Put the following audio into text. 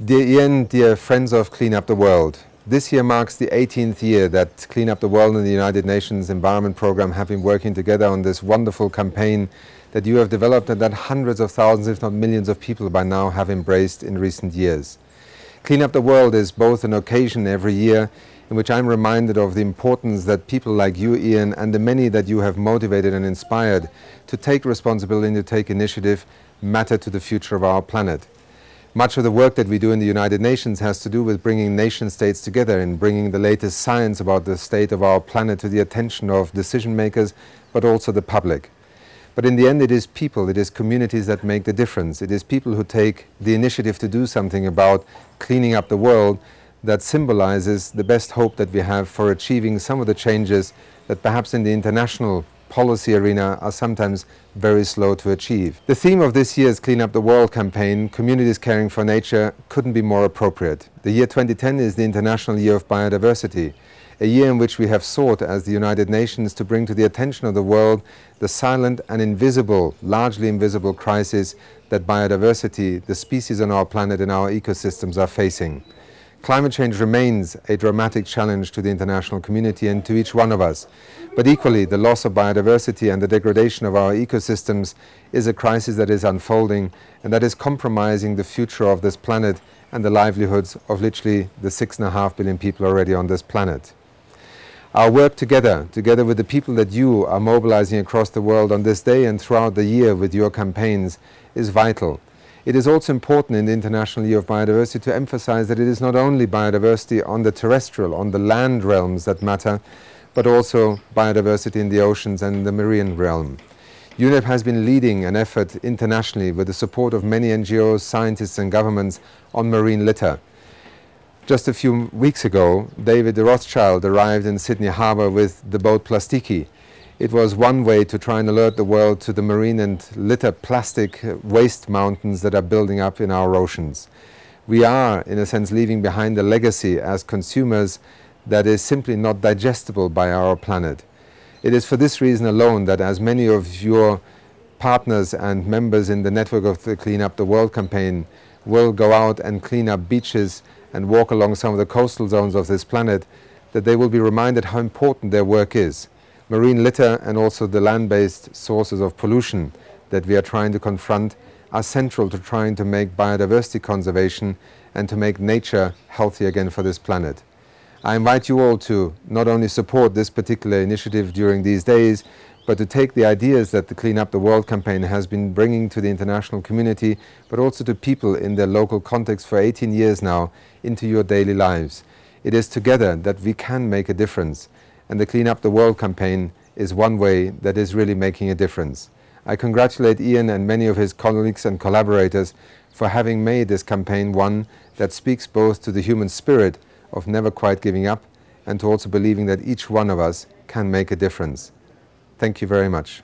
Dear Ian, dear friends of Clean Up the World, this year marks the 18th year that Clean Up the World and the United Nations Environment Programme have been working together on this wonderful campaign that you have developed and that hundreds of thousands, if not millions of people by now have embraced in recent years. Clean Up the World is both an occasion every year in which I'm reminded of the importance that people like you, Ian, and the many that you have motivated and inspired to take responsibility and to take initiative matter to the future of our planet. Much of the work that we do in the United Nations has to do with bringing nation states together and bringing the latest science about the state of our planet to the attention of decision makers, but also the public. But in the end, it is people, it is communities that make the difference. It is people who take the initiative to do something about cleaning up the world that symbolizes the best hope that we have for achieving some of the changes that perhaps in the international policy arena are sometimes very slow to achieve. The theme of this year's Clean Up the World campaign, Communities Caring for Nature, couldn't be more appropriate. The year 2010 is the International Year of Biodiversity, a year in which we have sought as the United Nations to bring to the attention of the world the silent and invisible, largely invisible crisis that biodiversity, the species on our planet and our ecosystems are facing. Climate change remains a dramatic challenge to the international community and to each one of us. But equally, the loss of biodiversity and the degradation of our ecosystems is a crisis that is unfolding and that is compromising the future of this planet and the livelihoods of literally the 6.5 billion people already on this planet. Our work together with the people that you are mobilizing across the world on this day and throughout the year with your campaigns is vital. It is also important in the International Year of Biodiversity to emphasize that it is not only biodiversity on the terrestrial, on the land realms that matter, but also biodiversity in the oceans and the marine realm. UNEP has been leading an effort internationally with the support of many NGOs, scientists and governments on marine litter. Just a few weeks ago, David de Rothschild arrived in Sydney Harbour with the boat Plastiki. It was one way to try and alert the world to the marine and litter plastic waste mountains that are building up in our oceans. We are, in a sense, leaving behind a legacy as consumers that is simply not digestible by our planet. It is for this reason alone that as many of your partners and members in the network of the Clean Up the World campaign will go out and clean up beaches and walk along some of the coastal zones of this planet, that they will be reminded how important their work is. Marine litter and also the land-based sources of pollution that we are trying to confront are central to trying to make biodiversity conservation and to make nature healthy again for this planet. I invite you all to not only support this particular initiative during these days, but to take the ideas that the Clean Up the World campaign has been bringing to the international community, but also to people in their local context for 18 years now, into your daily lives. It is together that we can make a difference. And the Clean Up the World campaign is one way that is really making a difference. I congratulate Ian and many of his colleagues and collaborators for having made this campaign one that speaks both to the human spirit of never quite giving up and to also believing that each one of us can make a difference. Thank you very much.